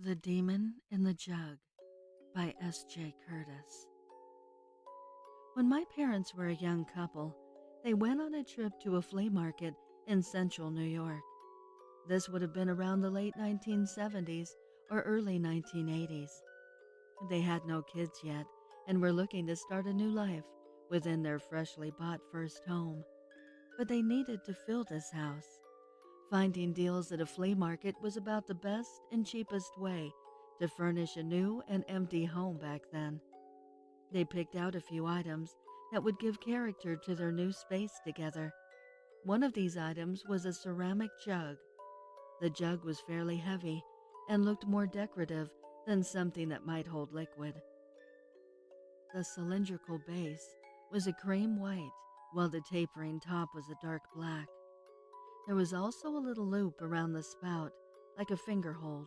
The Demon in the Jug by SJ Curtice. When my parents were a young couple, they went on a trip to a flea market in central New York. This would have been around the late 1970s or early 1980s. They had no kids yet and were looking to start a new life within their freshly bought first home. But they needed to fill this house. Finding deals at a flea market was about the best and cheapest way to furnish a new and empty home back then. They picked out a few items that would give character to their new space together. One of these items was a ceramic jug. The jug was fairly heavy and looked more decorative than something that might hold liquid. The cylindrical base was a cream white, while the tapering top was a dark black. There was also a little loop around the spout, like a finger hold.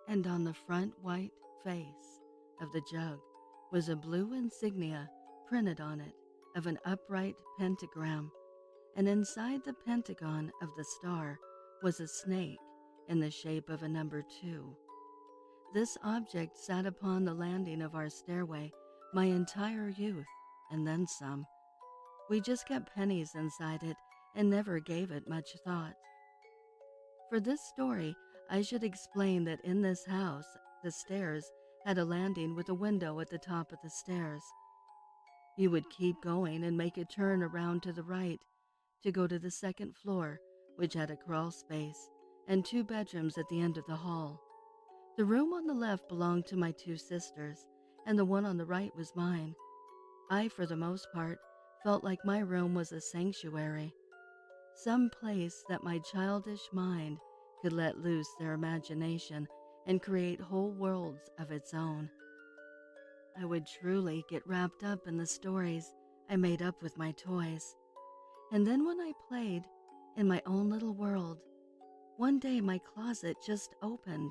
And on the front white face of the jug was a blue insignia printed on it of an upright pentagram, and inside the pentagon of the star was a snake in the shape of a number 2. This object sat upon the landing of our stairway my entire youth, and then some. We just kept pennies inside it and never gave it much thought. For this story, I should explain that in this house, the stairs had a landing with a window at the top of the stairs. You would keep going and make a turn around to the right to go to the second floor, which had a crawl space and 2 bedrooms at the end of the hall. The room on the left belonged to my 2 sisters, and the one on the right was mine. I, for the most part, felt like my room was a sanctuary, some place that my childish mind could let loose their imagination and create whole worlds of its own. I would truly get wrapped up in the stories I made up with my toys. And then when I played in my own little world, one day my closet just opened.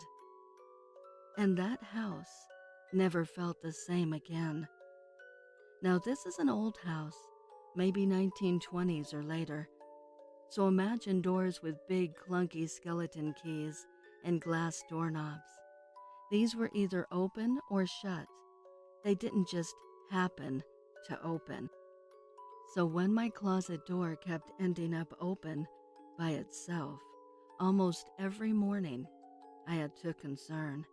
And that house never felt the same again. Now this is an old house, maybe 1920s or later. So imagine doors with big clunky skeleton keys and glass doorknobs. These were either open or shut. They didn't just happen to open. So when my closet door kept ending up open by itself, almost every morning, I had took concern.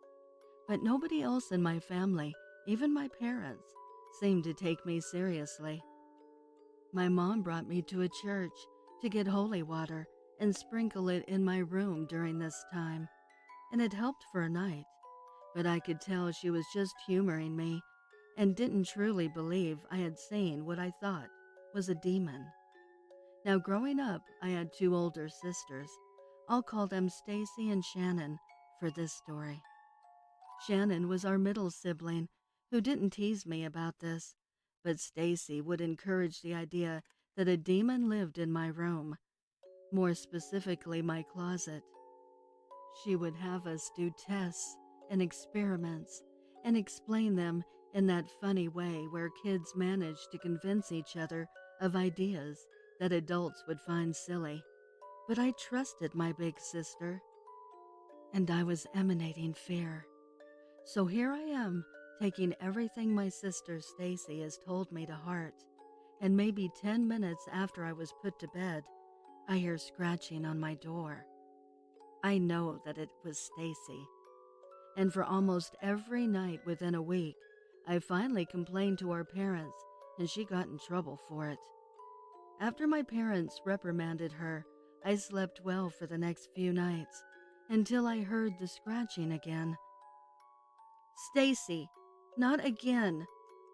But nobody else in my family, even my parents, seemed to take me seriously. My mom brought me to a church to get holy water and sprinkle it in my room during this time, and it helped for a night, but I could tell she was just humoring me and didn't truly believe I had seen what I thought was a demon. Now growing up, I had 2 older sisters. I'll call them Stacy and Shannon for this story. Shannon was our middle sibling who didn't tease me about this, but Stacy would encourage the idea that a demon lived in my room, more specifically my closet. She would have us do tests and experiments and explain them in that funny way where kids manage to convince each other of ideas that adults would find silly. But I trusted my big sister, and I was emanating fear. So here I am, taking everything my sister Stacy has told me to heart, and maybe 10 minutes after I was put to bed, I hear scratching on my door. I know that it was Stacy. And for almost every night within a week, I finally complained to our parents, and she got in trouble for it. After my parents reprimanded her, I slept well for the next few nights, until I heard the scratching again. "Stacy, not again.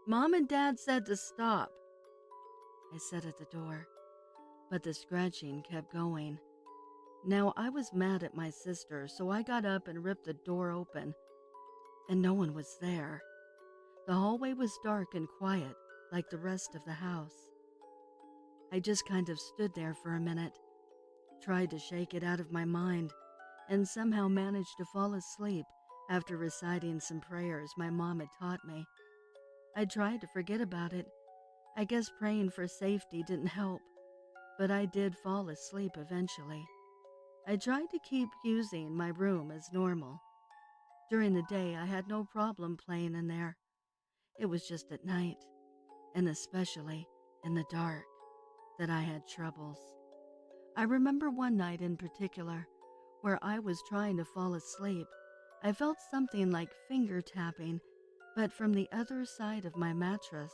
Mom and Dad said to stop," I said at the door, but the scratching kept going. Now I was mad at my sister, so I got up and ripped the door open, and no one was there. The hallway was dark and quiet, like the rest of the house. I just kind of stood there for a minute, tried to shake it out of my mind, and somehow managed to fall asleep after reciting some prayers my mom had taught me. I tried to forget about it. I guess praying for safety didn't help, but I did fall asleep eventually. I tried to keep using my room as normal. During the day, I had no problem playing in there. It was just at night, and especially in the dark, that I had troubles. I remember one night in particular where I was trying to fall asleep. I felt something like finger tapping, but from the other side of my mattress.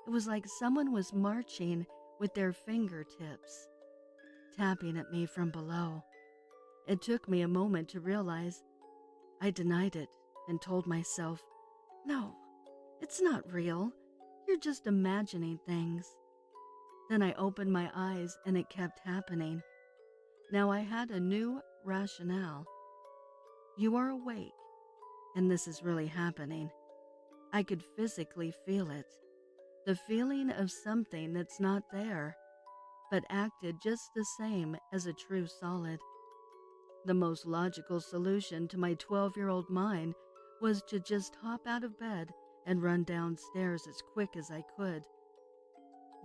It was like someone was marching with their fingertips, tapping at me from below. It took me a moment to realize. I denied it and told myself, no, it's not real. You're just imagining things. Then I opened my eyes and it kept happening. Now I had a new rationale. You are awake, and this is really happening. I could physically feel it. The feeling of something that's not there, but acted just the same as a true solid. The most logical solution to my 12-year-old mind was to just hop out of bed and run downstairs as quick as I could.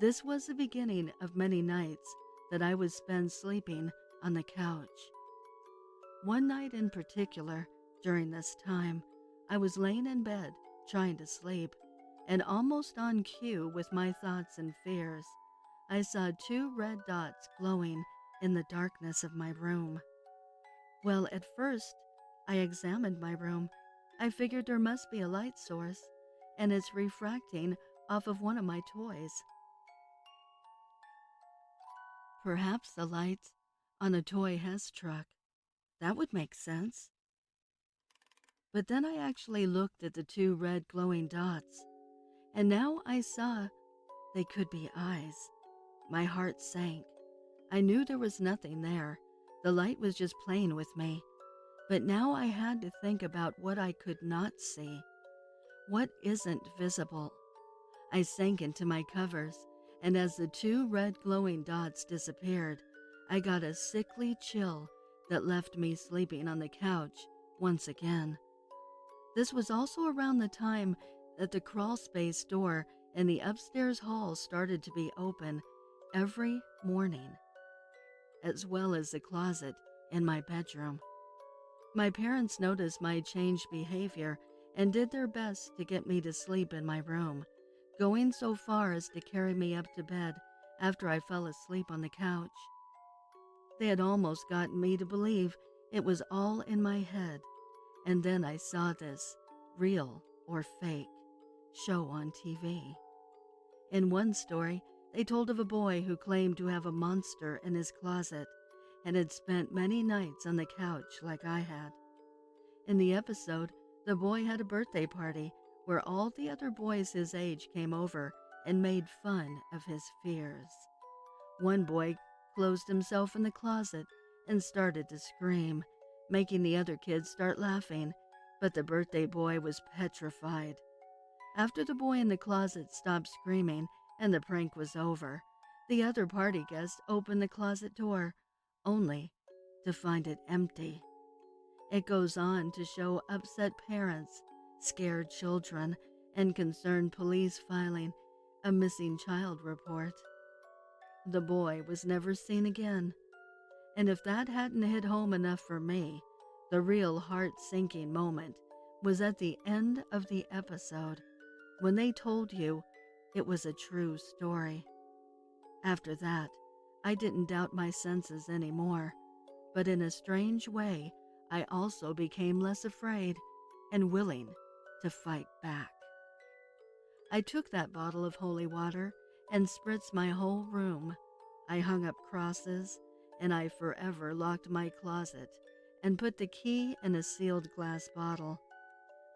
This was the beginning of many nights that I would spend sleeping on the couch. One night in particular, during this time, I was laying in bed trying to sleep, and almost on cue with my thoughts and fears, I saw two red dots glowing in the darkness of my room. Well, at first, I examined my room. I figured there must be a light source, and it's refracting off of one of my toys. Perhaps the light on a toy has struck. That would make sense. But then I actually looked at the two red glowing dots, and now I saw they could be eyes. My heart sank. I knew there was nothing there. The light was just playing with me. But now I had to think about what I could not see. What isn't visible? I sank into my covers, and as the two red glowing dots disappeared, I got a sickly chill that left me sleeping on the couch once again. This was also around the time that the crawl space door in the upstairs hall started to be open every morning, as well as the closet in my bedroom. My parents noticed my changed behavior and did their best to get me to sleep in my room, going so far as to carry me up to bed after I fell asleep on the couch. They had almost gotten me to believe it was all in my head, and then I saw this, real or fake, show on TV. In one story, they told of a boy who claimed to have a monster in his closet and had spent many nights on the couch like I had. In the episode, the boy had a birthday party where all the other boys his age came over and made fun of his fears. One boy closed himself in the closet and started to scream, making the other kids start laughing, but the birthday boy was petrified. After the boy in the closet stopped screaming and the prank was over, the other party guests opened the closet door, only to find it empty. It goes on to show upset parents, scared children, and concerned police filing a missing child report. The boy was never seen again, and if that hadn't hit home enough for me, the real heart-sinking moment was at the end of the episode when they told you it was a true story. After that, I didn't doubt my senses anymore, but in a strange way, I also became less afraid and willing to fight back. I took that bottle of holy water and spritzed my whole room. I hung up crosses, and I forever locked my closet and put the key in a sealed glass bottle.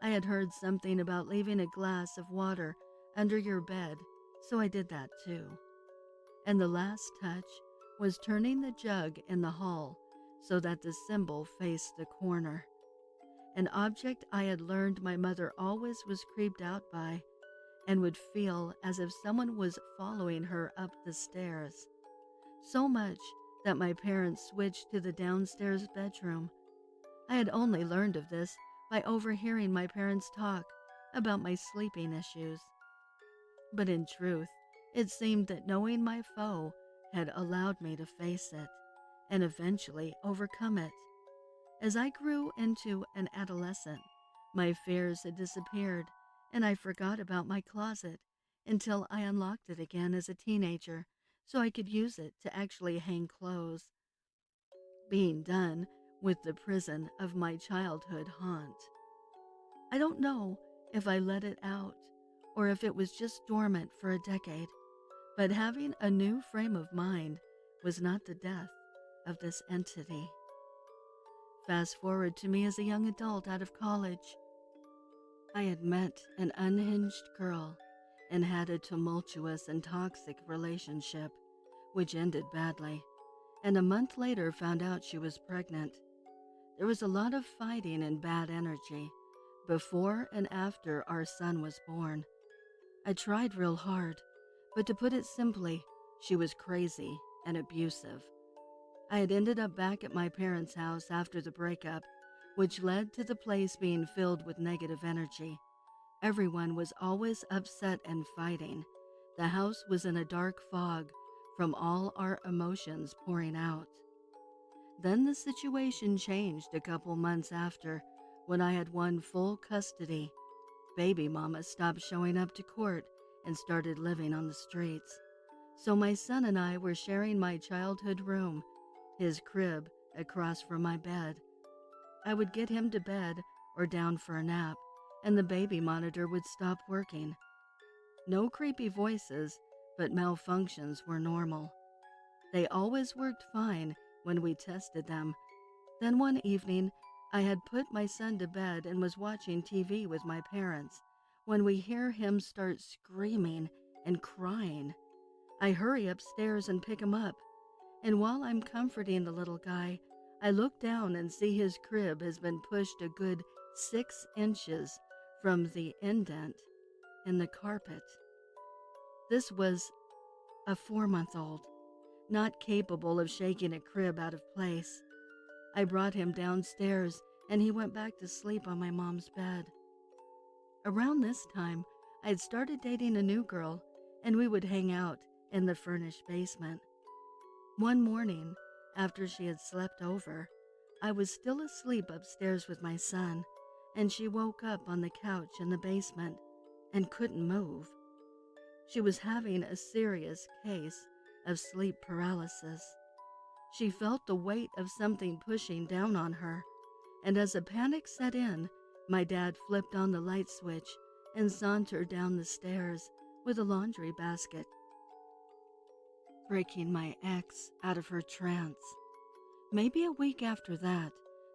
I had heard something about leaving a glass of water under your bed, so I did that too. And the last touch was turning the jug in the hall so that the symbol faced the corner, an object I had learned my mother always was creeped out by and would feel as if someone was following her up the stairs. So much that my parents switched to the downstairs bedroom. I had only learned of this by overhearing my parents talk about my sleeping issues. But in truth, it seemed that knowing my foe had allowed me to face it and eventually overcome it. As I grew into an adolescent, my fears had disappeared, and I forgot about my closet until I unlocked it again as a teenager so I could use it to actually hang clothes, being done with the prison of my childhood haunt. I don't know if I let it out or if it was just dormant for a decade, but having a new frame of mind was not the death of this entity. Fast forward to me as a young adult out of college. I had met an unhinged girl and had a tumultuous and toxic relationship, which ended badly, and a month later found out she was pregnant. There was a lot of fighting and bad energy before and after our son was born. I tried real hard, but to put it simply, she was crazy and abusive. I had ended up back at my parents' house after the breakup, which led to the place being filled with negative energy. Everyone was always upset and fighting. The house was in a dark fog from all our emotions pouring out. Then the situation changed a couple months after, when I had won full custody. Baby mama stopped showing up to court and started living on the streets. So my son and I were sharing my childhood room, his crib across from my bed. I would get him to bed or down for a nap, and the baby monitor would stop working. No creepy voices, but malfunctions were normal. They always worked fine when we tested them. Then one evening, I had put my son to bed and was watching TV with my parents when we hear him start screaming and crying. I hurry upstairs and pick him up, and while I'm comforting the little guy, I look down and see his crib has been pushed a good 6 inches from the indent in the carpet. This was a 4-month-old, not capable of shaking a crib out of place. I brought him downstairs and he went back to sleep on my mom's bed. Around this time, I had started dating a new girl and we would hang out in the furnished basement. One morning, after she had slept over, I was still asleep upstairs with my son, and she woke up on the couch in the basement and couldn't move. She was having a serious case of sleep paralysis. She felt the weight of something pushing down on her, and as a panic set in, my dad flipped on the light switch and sauntered down the stairs with a laundry basket, breaking my ex out of her trance. Maybe a week after that,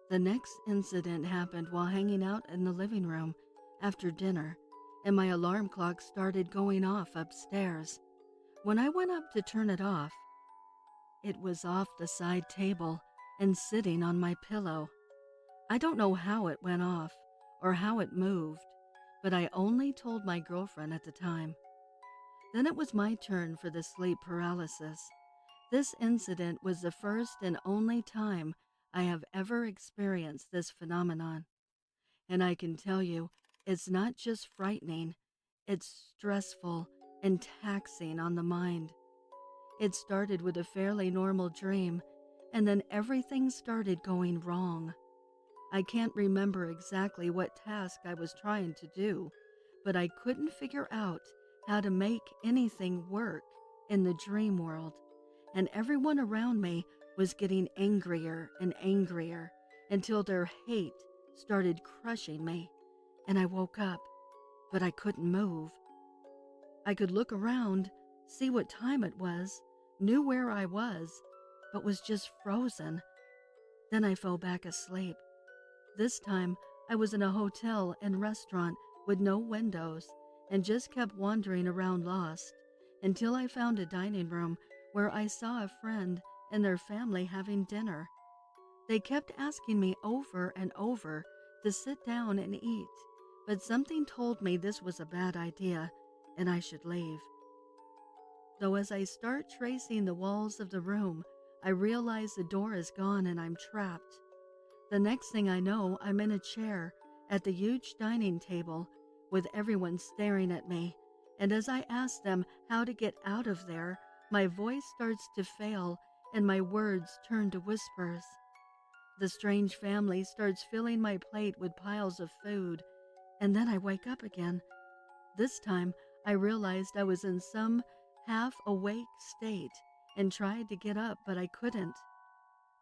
the next incident happened while hanging out in the living room after dinner, and my alarm clock started going off upstairs. When I went up to turn it off, it was off the side table and sitting on my pillow. I don't know how it went off or how it moved, but I only told my girlfriend at the time. Then it was my turn for the sleep paralysis. This incident was the first and only time I have ever experienced this phenomenon. And I can tell you, it's not just frightening, it's stressful and taxing on the mind. It started with a fairly normal dream, and then everything started going wrong. I can't remember exactly what task I was trying to do, but I couldn't figure out how to make anything work in the dream world, and everyone around me was getting angrier and angrier until their hate started crushing me, and I woke up, but I couldn't move. I could look around, see what time it was, knew where I was, but was just frozen. Then I fell back asleep. This time, I was in a hotel and restaurant with no windows and just kept wandering around lost until I found a dining room where I saw a friend and their family having dinner. They kept asking me over and over to sit down and eat, but something told me this was a bad idea and I should leave. Though as I start tracing the walls of the room, I realize the door is gone and I'm trapped. The next thing I know, I'm in a chair at the huge dining table with everyone staring at me, and as I ask them how to get out of there, my voice starts to fail and my words turn to whispers. The strange family starts filling my plate with piles of food, and then I wake up again. This time, I realized I was in some half-awake state and tried to get up, but I couldn't.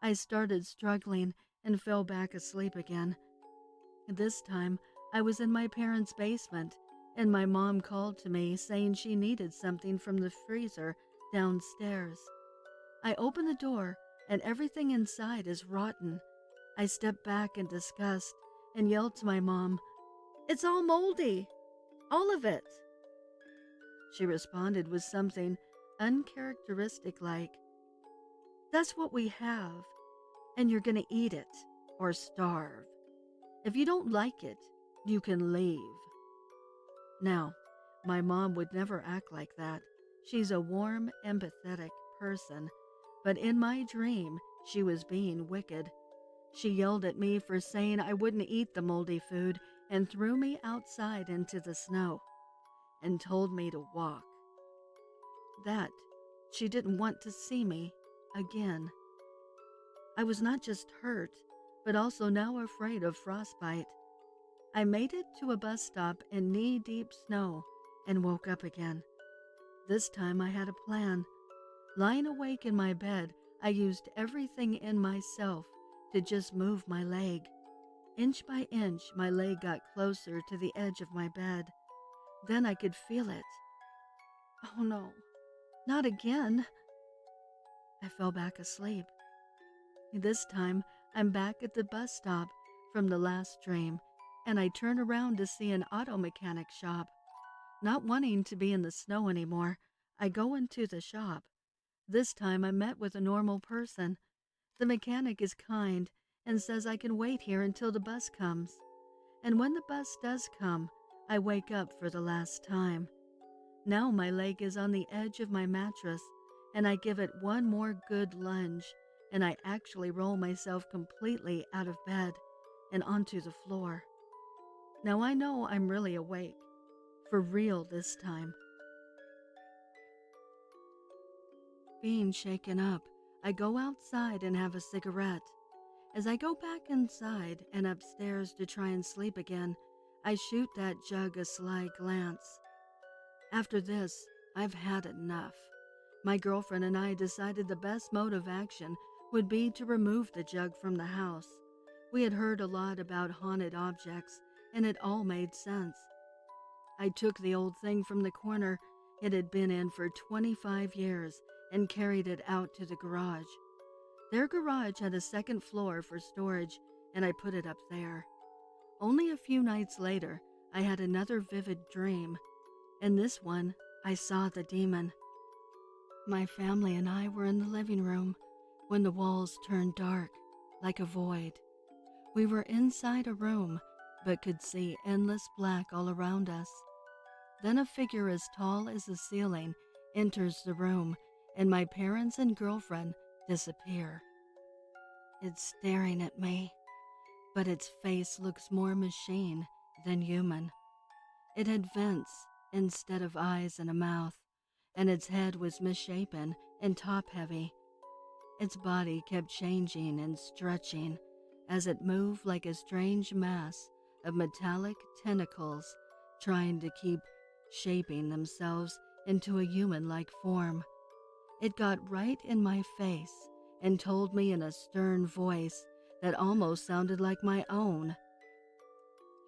I started struggling and fell back asleep again. This time, I was in my parents' basement, and my mom called to me saying she needed something from the freezer downstairs. I open the door, and everything inside is rotten. I step back in disgust and yell to my mom, "It's all moldy! All of it!" She responded with something uncharacteristic like, "That's what we have, and you're gonna eat it or starve. If you don't like it, you can leave." Now, my mom would never act like that. She's a warm, empathetic person, but in my dream, she was being wicked. She yelled at me for saying I wouldn't eat the moldy food and threw me outside into the snow and told me to walk. That she didn't want to see me again. I was not just hurt, but also now afraid of frostbite. I made it to a bus stop in knee-deep snow and woke up again. This time I had a plan. Lying awake in my bed, I used everything in myself to just move my leg. Inch by inch, my leg got closer to the edge of my bed. Then I could feel it. Oh no, not again. I fell back asleep. This time, I'm back at the bus stop from the last dream, and I turn around to see an auto mechanic shop. Not wanting to be in the snow anymore, I go into the shop. This time I met with a normal person. The mechanic is kind and says I can wait here until the bus comes. And when the bus does come, I wake up for the last time. Now my leg is on the edge of my mattress, and I give it one more good lunge, and I actually roll myself completely out of bed and onto the floor. Now I know I'm really awake, for real this time. Being shaken up, I go outside and have a cigarette. As I go back inside and upstairs to try and sleep again, I shoot that jug a sly glance. After this, I've had enough. My girlfriend and I decided the best mode of action would be to remove the jug from the house. We had heard a lot about haunted objects, and it all made sense. I took the old thing from the corner it had been in for 25 years and carried it out to the garage. Their garage had a second floor for storage, and I put it up there. Only a few nights later, I had another vivid dream. In this one, I saw the demon. My family and I were in the living room when the walls turned dark, like a void. We were inside a room, but could see endless black all around us. Then a figure as tall as the ceiling enters the room, and my parents and girlfriend disappear. It's staring at me, but its face looks more machine than human. It had vents instead of eyes and a mouth, and its head was misshapen and top-heavy. Its body kept changing and stretching as it moved like a strange mass of metallic tentacles trying to keep shaping themselves into a human-like form. It got right in my face and told me in a stern voice that almost sounded like my own,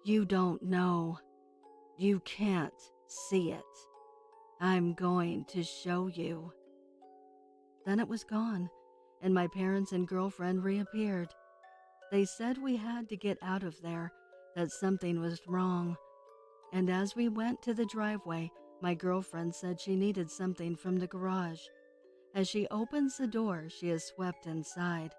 "You don't know. You can't see it. I'm going to show you." Then it was gone, and my parents and girlfriend reappeared. They said we had to get out of there, that something was wrong. And as we went to the driveway, my girlfriend said she needed something from the garage. As she opens the door, she is swept inside.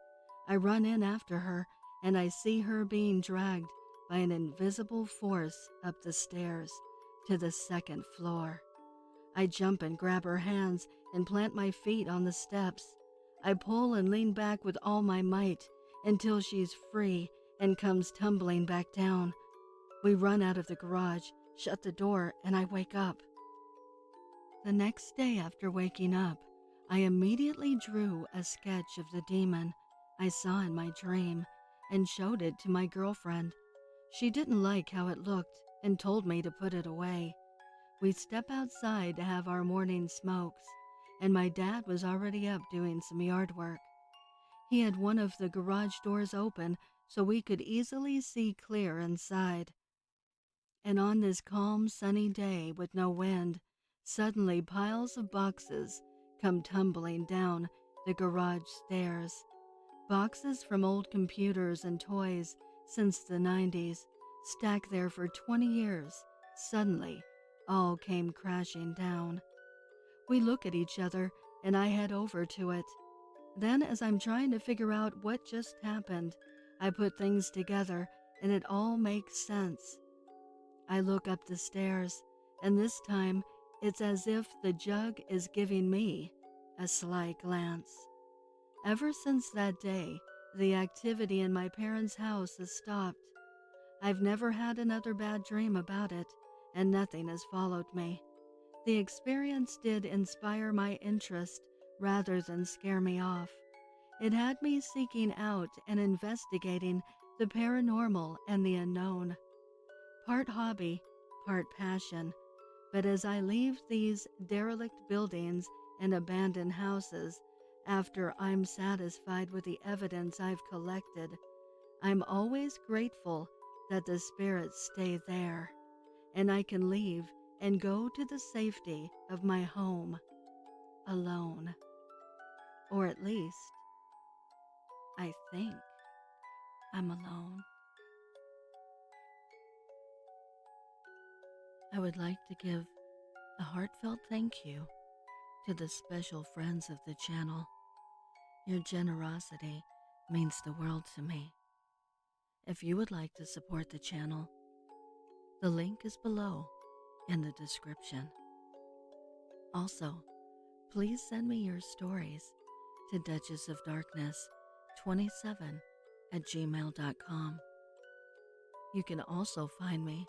I run in after her, and I see her being dragged by an invisible force up the stairs to the second floor. I jump and grab her hands and plant my feet on the steps. I pull and lean back with all my might until she's free and comes tumbling back down. We run out of the garage, shut the door, and I wake up. The next day after waking up, I immediately drew a sketch of the demon I saw in my dream and showed it to my girlfriend. She didn't like how it looked and told me to put it away. We step outside to have our morning smokes, and my dad was already up doing some yard work. He had one of the garage doors open so we could easily see clear inside. And on this calm, sunny day with no wind, suddenly piles of boxes come tumbling down the garage stairs. Boxes from old computers and toys since the 90s, stacked there for 20 years, suddenly all came crashing down. We look at each other and I head over to it. Then, as I'm trying to figure out what just happened, I put things together and it all makes sense. I look up the stairs, and this time it's as if the jug is giving me a sly glance. Ever since that day, the activity in my parents' house has stopped. I've never had another bad dream about it, and nothing has followed me. The experience did inspire my interest rather than scare me off. It had me seeking out and investigating the paranormal and the unknown. Part hobby, part passion. But as I leave these derelict buildings and abandoned houses, after I'm satisfied with the evidence I've collected, I'm always grateful that the spirits stay there, and I can leave and go to the safety of my home alone. Or at least, I think I'm alone. I would like to give a heartfelt thank you to the special friends of the channel. Your generosity means the world to me. If you would like to support the channel, the link is below in the description. Also, please send me your stories to Duchess of Darkness 27 at gmail.com. You can also find me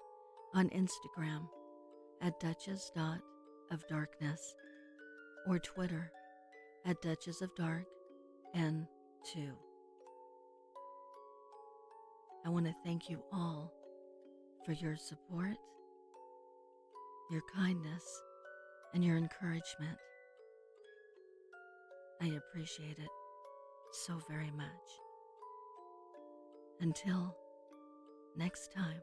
on Instagram at Duchess.of.Darkness or Twitter at Duchess of Dark N2. I want to thank you all for your support, your kindness, and your encouragement. I appreciate it so very much. Until next time.